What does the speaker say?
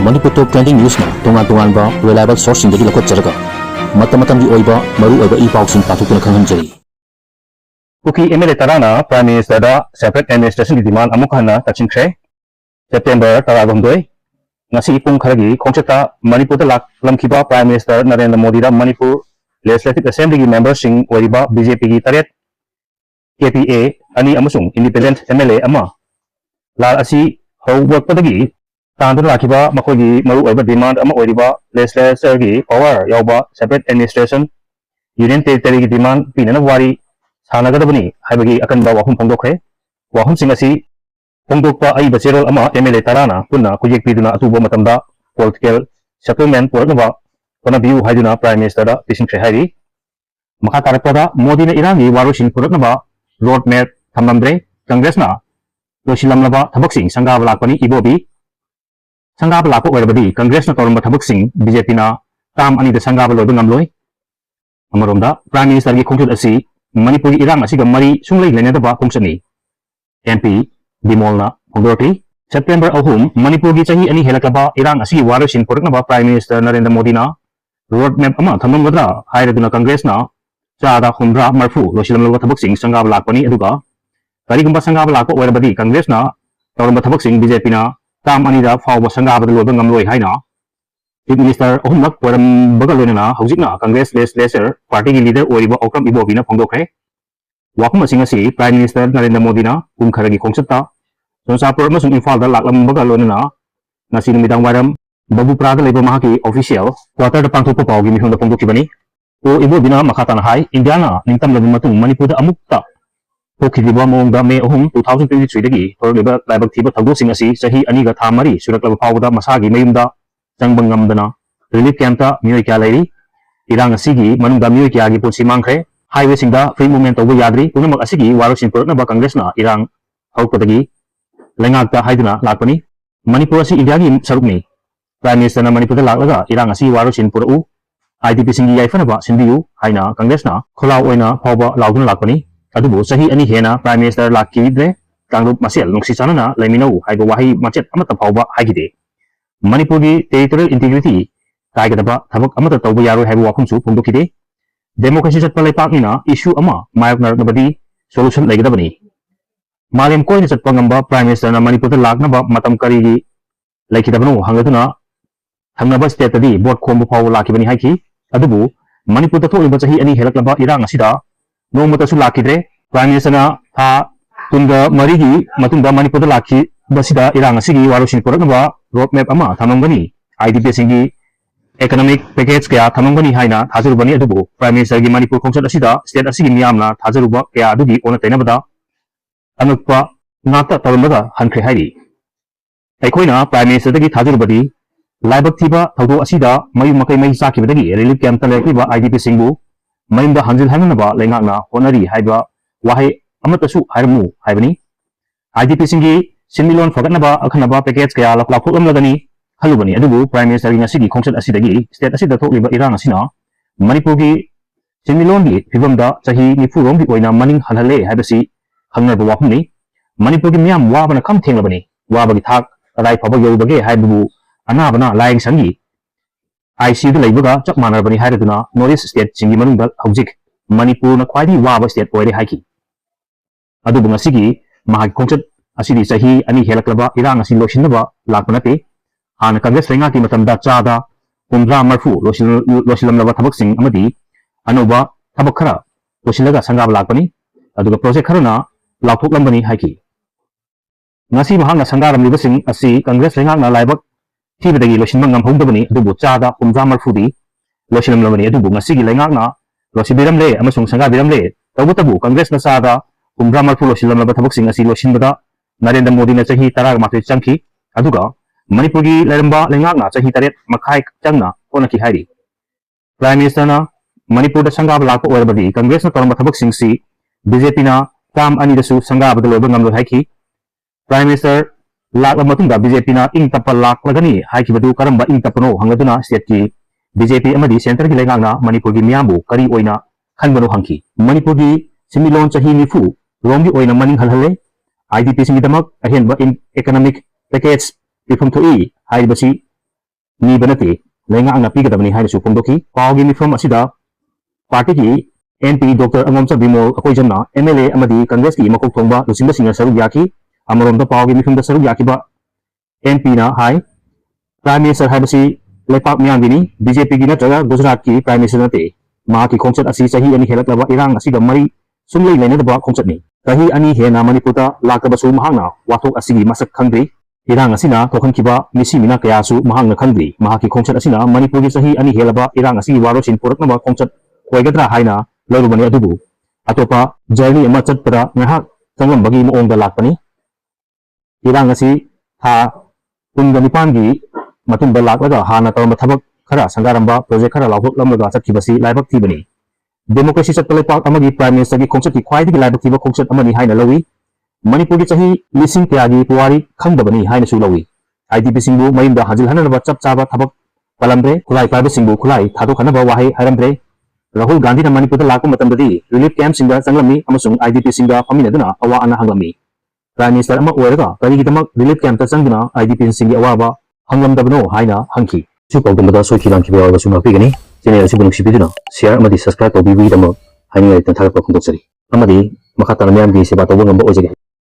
Manipur Top Trending News na tungan-tungan ba reliable source sindagi lakot jaraga matam-matam di oiba maru oiba i-pausing patukuna khanghanjari. Kuki MLA Tarana Prime Minister da separate administration di demand amukhana tachingkhe September taragomdoi ngasi ipung kharagi khongchata Manipur da lamkhiba Prime Minister Narendra Modi da Manipur Legislative Assembly gi members sing oiba BJP gi taret KPA ani amusung independent MLA ama lal asi howak padagi Tandun Lakiba Makogi Maru Oiba demand ama Oiba legislature gi power yauba separate administration union territory gi demand pinana wari Sanagadabani Habagi Akanba Wahum Pongdokre Wahum Singasi Pongdokpa Ai Bachirol ama MLA Tarana Puna Kujik Piduna Atubo Matamda political settlement Pornova Kona View Haiduna Prime Minister da Tising Shehari Makatarapada Modi na Irangi Warushin Puraknaba roadmap Tamamdre Congress na Roshilamlaba Tabaksing Sangha Lakani Ibobi Sangha Lako Werbadi Congress na Torma Tabaksing BJP na Tam Ani the Sangha Lodo Namloy Amaromda Prime Minister gi Khongchut asi Manipur Irang asiga mari sunglai lenadaba khongchani MP Dimolna Phongdorti September ahum Manipur gi chahi ani helaklaba Irang asi warusin porknaba Prime Minister Narendra Modi na roadmap ama thamamgadra hairaduna Congress na chada humra marfu losilamlaba thabaksing sangha lakpani aduga karigumba sangha lakpo werbadi Congress na tawramba thabaksing BJP na tam ani da fawba sangha bada loba ngamloi haina Chief Minister Ohumnak Waram Bagalona Hojikna Congress Legislature Party leader Oriba Okram Ibobina Pongdokre Wakum Singasi Prime Minister Narendra Modi na Kumkharagi Khongchata Sonsapur Masung Imphal da Laklam Bagalona Nasi Numidang Waram Babu Prada Labor Mahaki official quarter the Pangtho Pawgi Mihunda Pongdokibani O Ibobina Makatan Hai Indiana Nintam Labumatung Manipur da Amukta Pokidiba Mongda May Ohum 2023 dagi Torliba Labak Tiba Thago Singasi Sahi Aniga Thamari Suraklaba Pawda Masagi Mayumda Changbangam relief camp ta Miyoi kya lairi Irang asigi manungda Miyoi kya gi punsi mangkre highway singda free movement over yadri punamak asigi warusin purna ba Congress na Irang haukotagi lengak ta haiduna lakpani Manipur asi India gi sarukni Prime Minister na Manipur da laklaga Irang asi warusin puru IDP singi yaifana ba sindiyu haina Congress na kholau oina phawba lauduna lakpani adubu sahi ani hena Prime Minister lakki dre tangrup masial nungsi chanana laiminau haiba wahi machet amata phawba haigide Manipur gi territorial integrity Kaigadaba Tabak Amata Tobu Yaru have Wakumsu Pundukide Democracy at Palipakina issue ama Mayaknar Nabadi solution Legabani Malim Coin at Pangamba Prime Minister Manipur Lagnaba Matam Karigi Lakidabano Hangatuna Hangnaba State the board Kombo Power Lakibani Haki Adubu Manipur Total Basahi any Helaklaba Irang Asida no Matasu Lakidre Prime Minister Ha Tunda Marigi Matunda Manipur Laki Basida Irang Asigi Warushin Puranaba roadmap ama thamamgani IDP singi economic package kaya thamamgani haina thajurubani adubu Prime Minister gi Manipur khongchat asida state asigi miyamna thajuruba kaya adugi ona tainabada anukpa ngata tawamada hankhre hairi aikoina Prime Minister dagi thajurubadi laibak thiba thawdo asida mayu makai mai sakibadagi relief camp ta lekliba IDP singbu mayumda hanjil hananaba lengakna honari haiba wahai amatasu hairmu haibani IDP singi Sinmilon Faganaba Akanaba package kaya laklakuklam lagani halubani adubu Prime Minister gi ngasigi khongchat asidagi state asida thokliba Irang asina Manipur gi Sinmilon gi phibamda chahi nifu rom gi oina maning halhale haibasi hangnarba wahumni Manipur gi miyam wabana kham thenglabani wabagi thak rai phaba yobage haibu anabana laing sangi IC du leibaga chak manarbani hairaduna Northeast state singi manungda hojik Manipur na khwaidi waba state oire haiki adubu ngasigi mahagi khongchat asidi sahi ani helaklaba Irang asi losinaba lakpanate hana Congress lenga ki matamda chada umra marfu losilamlaba thabaksing amadi anuba thabak khara losilaga sangab lakpani aduga project kharana laukhoklambani haiki ngasi mahanga sangaram libasing asi Congress lenga na laibak thibadagi losinba ngamhongdabani adubu chada umra marfu di losilamlabani adubu ngasi gi lenga na losibiramle amasung sangabiramle tawbutabu Congress na chada umra marfu losilamlaba thabaksing asi losinbada Narendra Modi na chahi tara mathi changki aduga Manipur gi leramba lengakna chahi taret makhai changna konaki hairi Prime Minister na Manipur da sangab lakpo orbadi Congress na toramba thabak singsi BJP na kam ani dasu sangab da loba ngamlo haiki Prime Minister lakla matungda BJP na ing tapal laklagani haiki badu karamba ing tapano hangaduna state ki BJP amadi center gi lengakna Manipur gi miyambu kari oina khanbano hangki Manipur gi similon chahi nifu romgi oina maning halhale IDP singidamak ahenba in economic package pifam thoi haibasi नीब नते लेंगांगना पीगदबनी हाइनसु फोंदोखी पावगी मिफम असिदा party की एनपी डॉक्टर अंगमचा बिमोल अकोइजमना एमएलए अमदी कांग्रेस की मकोक थोंबा लुसिंग सिंह सरुक याकी अमरोम पावगी मिफम सरुक याकीबा एनपी ना हाई प्राइम मिनिस्टर हाइबसी लेपाक मियांगिनी बीजेपी की नत्रगा गुजरात की प्राइम मिनिस्टर नते मा की खोंचत असि सही अनि हेलकलबा इरांग असिगा मरी सुंगलै लेनेदबा खोंचतनी सही अनि हेना मणिपुरदा लाकबसु महांगना वाथोक असिगी मसक खंगदे इरांग असिना थोखनखिबा मिसी मिना कयासु महांगना खंगदे महाकी खोंचत असिना मणिपुर की सही अनि हेलबा इरांग असिगी वारोसिन पुरकनबा खोंचत होइगद्रा हाइना लरुबनी अदुबु अतोपा जर्नी अमा चटपदा ngahak changlambagi moongda lakpani irang asi tha kunga nipangi matungda laklaga hana tawma thabak khara sangaramba project khara lawhok lamlaga chatkibasi laibak thibani democracy chatpalai pak amagi prime minister gi khongchat ki khwaidi gi laibak thiba khongchat amani haina lawi manipur gi chahi lising kayagi puwari khangdabani haina su lawi idp singbu mayimda hajil hananaba chap chaba thabak palamre khulai paiba singbu khulai thadok hanaba wahai haramdre Rahul Gandhi ने मणिपुर लाखों मतमददी relief camp सिंगा संगलमी अमसुंग IDP सिंगा फमिनदुना अवा अना हंगलमी prime minister अमा ओरगा करिगिदमक relief camp संगना IDP सिंगी अवाबा हंगलमदबनो हाइना hunky सुपौदमदा सोखिलाम खिबावा सुमा पिगनी channel सिबुनुक सिबिदुना share अमदी subscribe तौबिबिदमक हाइनी थागत पखंदोक्सरी अमदी मखा ताना म्याम की सेवा तौबो ngamba ओजेगे